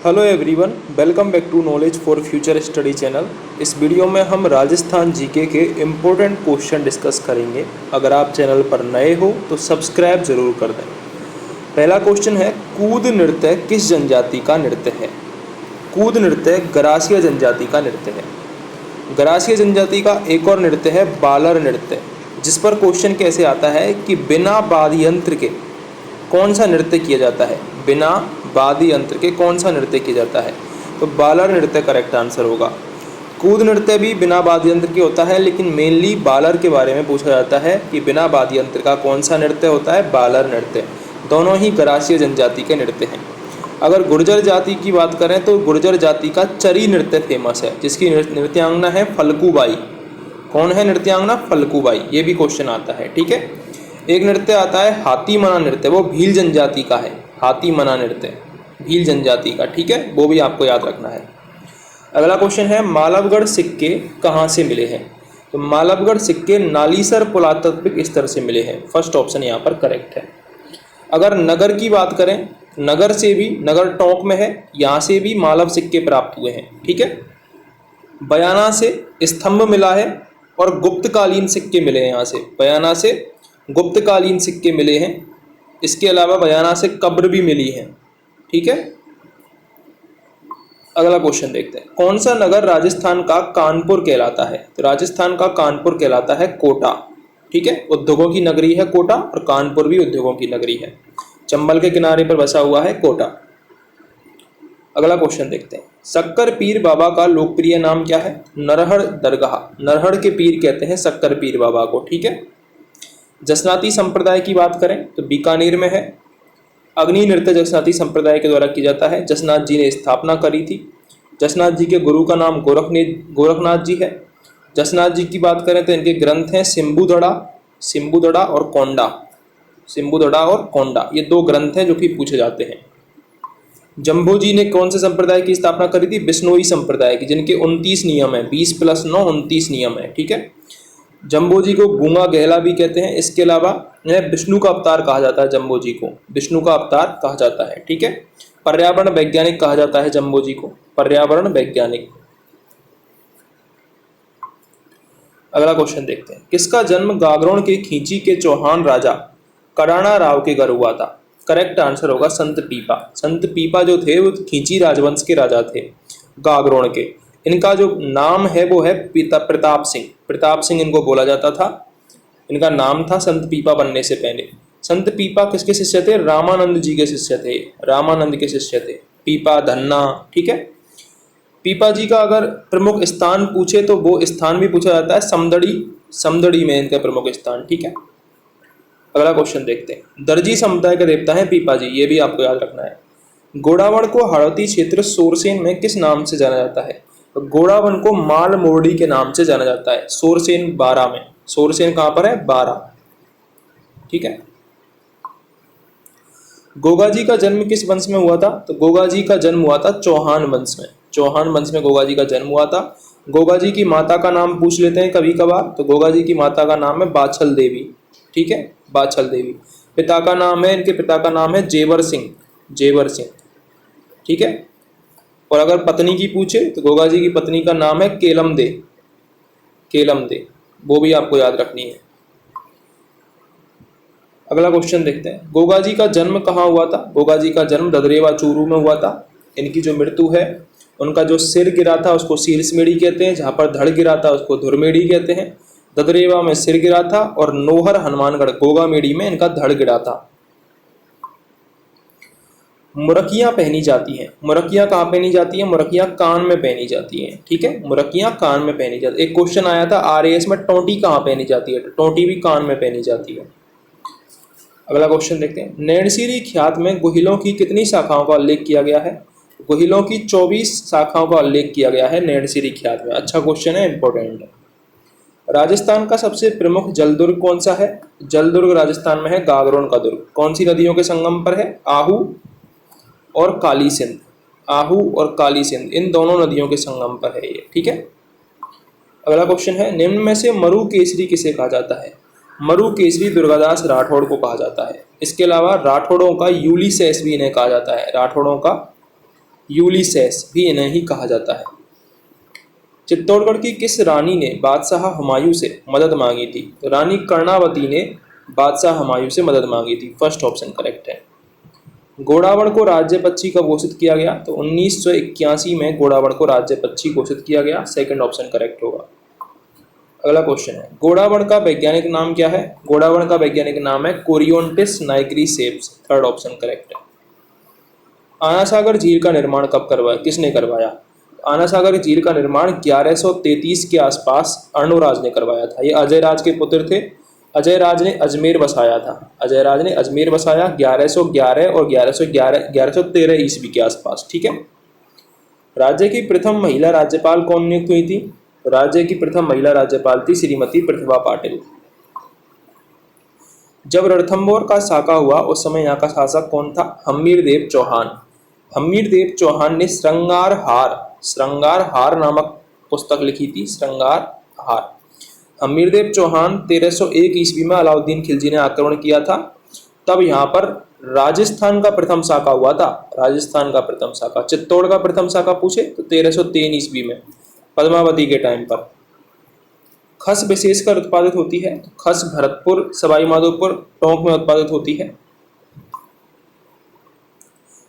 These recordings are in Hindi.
Hello everyone, welcome back to knowledge for future study channel. इस वीडियो में हम राजस्थान जीके के इम्पोर्टेंट क्वेश्चन डिस्कस करेंगे। अगर आप चैनल पर नए हो तो सब्सक्राइब जरूर कर दें। पहला क्वेश्चन है, कूद नृत्य किस जनजाति का नृत्य है? कूद नृत्य गरासिया जनजाति का नृत्य है। गरासिया जनजाति का एक और नृत्य है बालर नृत्य, जिस पर क्वेश्चन कैसे आता है कि बिना वाद्य यंत्र के कौन सा नृत्य किया जाता है? बिना वाद्य यंत्र के कौन सा नृत्य किया जाता है? तो बालर नृत्य करेक्ट आंसर होगा। कूद नृत्य भी बिना वाद्य यंत्र के होता है, लेकिन मेनली बालर के बारे में पूछा जाता है कि बिना वाद्य यंत्र का कौन सा नृत्य होता है? बालर नृत्य। दोनों ही गरासिया जनजाति के नृत्य हैं। अगर गुर्जर जाति की बात करें तो गुर्जर जाति का चरी नृत्य फेमस है, जिसकी नृत्यांगना है फल्गुबाई। कौन है नृत्यांगना? फल्गुबाई। ये भी क्वेश्चन आता है, ठीक है। एक नृत्य आता है हाथी मना नृत्य, वो भील जनजाति का है। हाथी मना नृत्य भील जनजाति का, ठीक है, वो भी आपको याद रखना है। अगला क्वेश्चन है, मालवगढ़ सिक्के कहाँ से मिले हैं? तो मालवगढ़ सिक्के नालीसर पुरातात्विक स्तर से मिले हैं। फर्स्ट ऑप्शन यहाँ पर करेक्ट है। अगर नगर की बात करें, नगर से भी, नगर टोंक में है, यहाँ से भी मालव सिक्के प्राप्त हुए हैं, ठीक है। बयाना से स्तंभ मिला है और गुप्तकालीन सिक्के मिले हैं। यहाँ से बयाना से गुप्तकालीन सिक्के मिले हैं। इसके अलावा बयाना से कब्र भी मिली है, ठीक है। अगला क्वेश्चन देखते हैं, कौन सा नगर राजस्थान का कानपुर कहलाता है? तो राजस्थान का कानपुर कहलाता है कोटा, ठीक है। उद्योगों की नगरी है कोटा और कानपुर भी उद्योगों की नगरी है। चंबल के किनारे पर बसा हुआ है कोटा। अगला क्वेश्चन देखते हैं, शक्कर पीर बाबा का लोकप्रिय नाम क्या है? नरहड़ दरगाह। नरहड़ के पीर कहते हैं शक्कर पीर बाबा को, ठीक है। जसनाती संप्रदाय की बात करें तो बीकानेर में है। अग्नि नृत्य जसनाती संप्रदाय के द्वारा किया जाता है। जसनाथ जी ने स्थापना करी थी। जसनाथ जी के गुरु का नाम गोरखनाथ जी है। जसनाथ जी की बात करें तो इनके ग्रंथ हैं सिम्बुदड़ा और कोंडा। सिम्बुदड़ा और कोंडा, ये दो ग्रंथ हैं जो कि पूछे जाते हैं। जम्भू जी ने कौन से संप्रदाय की स्थापना करी थी? बिश्नोई संप्रदाय की, जिनके 29 नियम है। 20 + 9 29 नियम है, ठीक है। जम्बो जी को गूंगा गहला भी कहते हैं। इसके अलावा विष्णु का अवतार कहा जाता है। जम्बो जी को विष्णु का अवतार कहा जाता है, ठीक है। पर्यावरण वैज्ञानिक कहा जाता है जम्बो जी को, पर्यावरण वैज्ञानिक। अगला क्वेश्चन देखते हैं, किसका जन्म गागरोन के खींची के चौहान राजा कडाना राव के घर हुआ था? करेक्ट आंसर होगा संत पीपा। संत पीपा जो थे वो खींची राजवंश के राजा थे, गागरोन के। इनका जो नाम है वो है प्रताप सिंह। प्रताप सिंह इनको बोला जाता था। इनका नाम था संत पीपा बनने से पहले। संत पीपा किसके शिष्य थे? रामानंद जी के शिष्य थे। रामानंद के शिष्य थे पीपा धन्ना, ठीक है। पीपा जी का अगर प्रमुख स्थान पूछे तो वो स्थान भी पूछा जाता है समदड़ी। समदड़ी में इनका प्रमुख स्थान, ठीक है। अगला क्वेश्चन देखते हैं, दर्जी समुदाय का देवता है पीपा जी, ये भी आपको याद रखना है। गोड़ावण को हाड़ौती क्षेत्र सोरसेन में किस नाम से जाना जाता है? तो गोड़ावण को माल मोरडी के नाम से जाना जाता है। सोरसेन 12 में। सोरसेन कहां पर है? 12, ठीक है। गोगा जी का जन्म किस वंश में हुआ था? तो गोगा जी का जन्म हुआ था चौहान वंश में। चौहान वंश में गोगा जी का जन्म हुआ था। गोगा जी की माता का नाम पूछ लेते हैं कभी कभार, तो गोगा जी की माता का नाम है बाछल देवी, ठीक है, बाछल देवी। पिता का नाम है, इनके पिता का नाम है जेवर सिंह, जेवर सिंह, ठीक है। और अगर पत्नी की पूछे तो गोगा जी की पत्नी का नाम है केलम दे, केलम दे, वो भी आपको याद रखनी है। अगला क्वेश्चन देखते हैं, गोगा जी का जन्म कहाँ हुआ था? गोगा जी का जन्म ददरेवा चूरू में हुआ था। इनकी जो मृत्यु है, उनका जो सिर गिरा था उसको शीर्षमेढ़ी कहते हैं, जहाँ पर धड़ गिरा था उसको धुरमेढ़ी कहते हैं। ददरेवा में सिर गिरा था और नोहर हनुमानगढ़ गोगामेढ़ी में इनका धड़ गिरा था। मुरकियां पहनी जाती हैं। मुरकियां कहाँ पहनी जाती हैं? मुरकियां कान में पहनी जाती हैं, ठीक है। मुरकियां कान में पहनी जाती है। एक क्वेश्चन आया था आरएएस में, टोंटी कहाँ पहनी जाती है? तो टोंटी भी कान में पहनी जाती है। अगला क्वेश्चन देखते हैं, नैनसीरी ख्यात में गुहिलों की कितनी शाखाओं का उल्लेख किया गया है? गुहिलों की 24 शाखाओं का उल्लेख किया गया है नैनसीरी ख्यात में। अच्छा क्वेश्चन है, इंपॉर्टेंट है। राजस्थान का सबसे प्रमुख जलदुर्ग कौन सा है? जलदुर्ग राजस्थान में है गागरोन का दुर्ग। कौन सी नदियों के संगम पर है? आहू और काली सिंध। आहू और काली सिंध, इन दोनों नदियों के संगम पर है ये, ठीक है। अगला क्वेश्चन है, निम्न में से मरु केसरी किसे कहा जाता है? मरु केसरी दुर्गादास राठौड़ को कहा जाता है। इसके अलावा राठौड़ों का यूलिसेस भी इन्हें कहा जाता है। राठौड़ों का यूलिसेस भी इन्हें ही कहा जाता है। चित्तौड़गढ़ की किस रानी ने बादशाह हुमायूं से मदद मांगी थी? तो रानी कर्णावती ने बादशाह हुमायूं से मदद मांगी थी। फर्स्ट ऑप्शन करेक्ट है। घोड़ावड़ को राज्य पक्षी कब घोषित किया गया? तो 1981 में घोड़ावड़ को राज्य पक्षी घोषित किया गया। सेकंड ऑप्शन करेक्ट होगा। अगला क्वेश्चन है, घोड़ावड़ का वैज्ञानिक नाम क्या है? घोड़ावड़ का वैज्ञानिक नाम है कोरियोंटिस नाइग्रीसेप्स। थर्ड ऑप्शन करेक्ट है। आना सागर झील का निर्माण कब करवाया, किसने करवाया? आना सागर झील का निर्माण 1133 के आसपास अर्णोराज ने करवाया था। ये अजय राज के पुत्र थे। अजय राज ने अजमेर बसाया था। अजय राज ने अजमेर बसाया 1111 और 1113 ईस्वी के आसपास। ठीक है। राज्य की प्रथम महिला राज्यपाल कौन नियुक्त हुई थी? राज्य की प्रथम महिला राज्यपाल थी श्रीमती प्रतिभा पाटिल। जब रणथंभौर का साका हुआ उस समय यहाँ का शासक कौन था? हम्मीरदेव चौहान। हम्मीरदेव चौहान ने श्रृंगार हार नामक पुस्तक लिखी थी। श्रृंगार हार। हम्मीरदेव चौहान 1301 ईस्वी में अलाउद्दीन खिलजी ने आक्रमण किया था। तब यहाँ पर राजस्थान का प्रथम साका हुआ था। राजस्थान का प्रथम साका। चित्तौड़ का प्रथम साका पूछे तो 1303 ईस्वी में पद्मावती के टाइम पर। खस विशेषकर उत्पादित होती है तो खस भरतपुर, सवाईमाधोपुर, टोंक में उत्पादित होती है।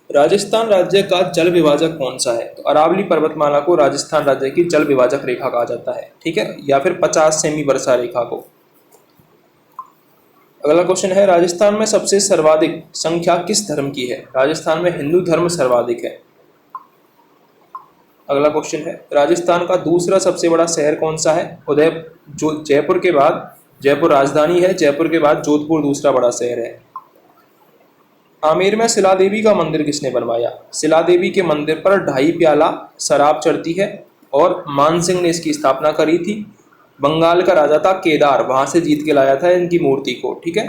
राजस्थान राज्य का जल विभाजक कौन सा है? तो अरावली पर्वतमाला को राजस्थान राज्य की जल विभाजक रेखा कहा जाता है। ठीक है, या फिर 50 सेमी वर्षा रेखा को। अगला क्वेश्चन है, राजस्थान में सबसे सर्वाधिक संख्या किस धर्म की है? राजस्थान में हिंदू धर्म सर्वाधिक है। अगला क्वेश्चन है, राजस्थान का दूसरा सबसे बड़ा शहर कौन सा है? जो जयपुर के बाद, जयपुर राजधानी है, जयपुर के बाद जोधपुर दूसरा बड़ा शहर है। आमेर में शिला देवी का मंदिर किसने बनवाया? शिला देवी के मंदिर पर 2.5 प्याला शराब चढ़ती है और मान सिंह ने इसकी स्थापना करी थी। बंगाल का राजा था केदार, वहां से जीत के लाया था इनकी मूर्ति को। ठीक है।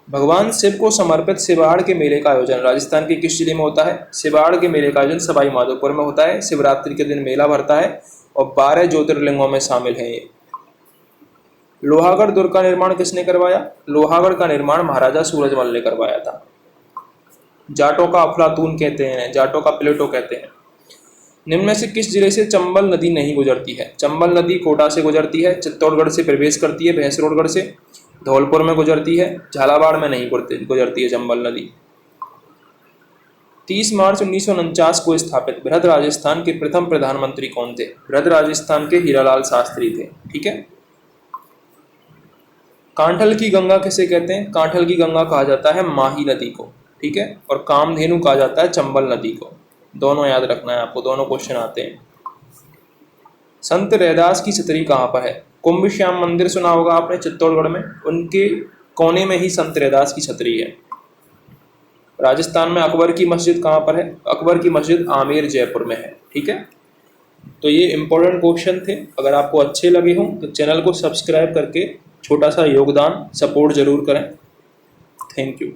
भगवान शिव को समर्पित शिवाड़ के मेले का आयोजन राजस्थान के किस जिले में होता है? शिवाड़ के मेले का आयोजन सवाईमाधोपुर में होता है। शिवरात्रि के दिन मेला भरता है और 12 ज्योतिर्लिंगों में शामिल है ये। लोहागढ़ दुर्ग का निर्माण किसने करवाया? लोहागढ़ का निर्माण महाराजा सूरजमल ने करवाया था। जाटों का अफलातून कहते हैं, जाटों का प्लेटो कहते हैं। निम्न में से किस जिले से चंबल नदी नहीं गुजरती है? चंबल नदी कोटा से गुजरती है, चित्तौड़गढ़ से प्रवेश करती है भैंसरोडगढ़ से, धौलपुर में गुजरती है, झालावाड़ में नहीं गुजरती है चंबल नदी। 30 मार्च 1949 को स्थापित बृहद राजस्थान के प्रथम प्रधानमंत्री कौन थे? बृहद राजस्थान के हीरालाल शास्त्री थे। ठीक है। कांठल की गंगा किसे कहते हैं? कांठल की गंगा कहा जाता है माही नदी को। ठीक है। और कामधेनु कहा जाता है चंबल नदी को। दोनों याद रखना है आपको, दोनों क्वेश्चन आते हैं। संत रैदास की छतरी कहाँ पर है? कुंभ श्याम मंदिर सुना होगा आपने चित्तौड़गढ़ में, उनके कोने में ही संत रैदास की छतरी है। राजस्थान में अकबर की मस्जिद कहाँ पर है? अकबर की मस्जिद आमेर जयपुर में है। ठीक है। तो ये इंपॉर्टेंट क्वेश्चन थे। अगर आपको अच्छे लगे हों तो चैनल को सब्सक्राइब करके छोटा सा योगदान सपोर्ट जरूर करें। Thank you.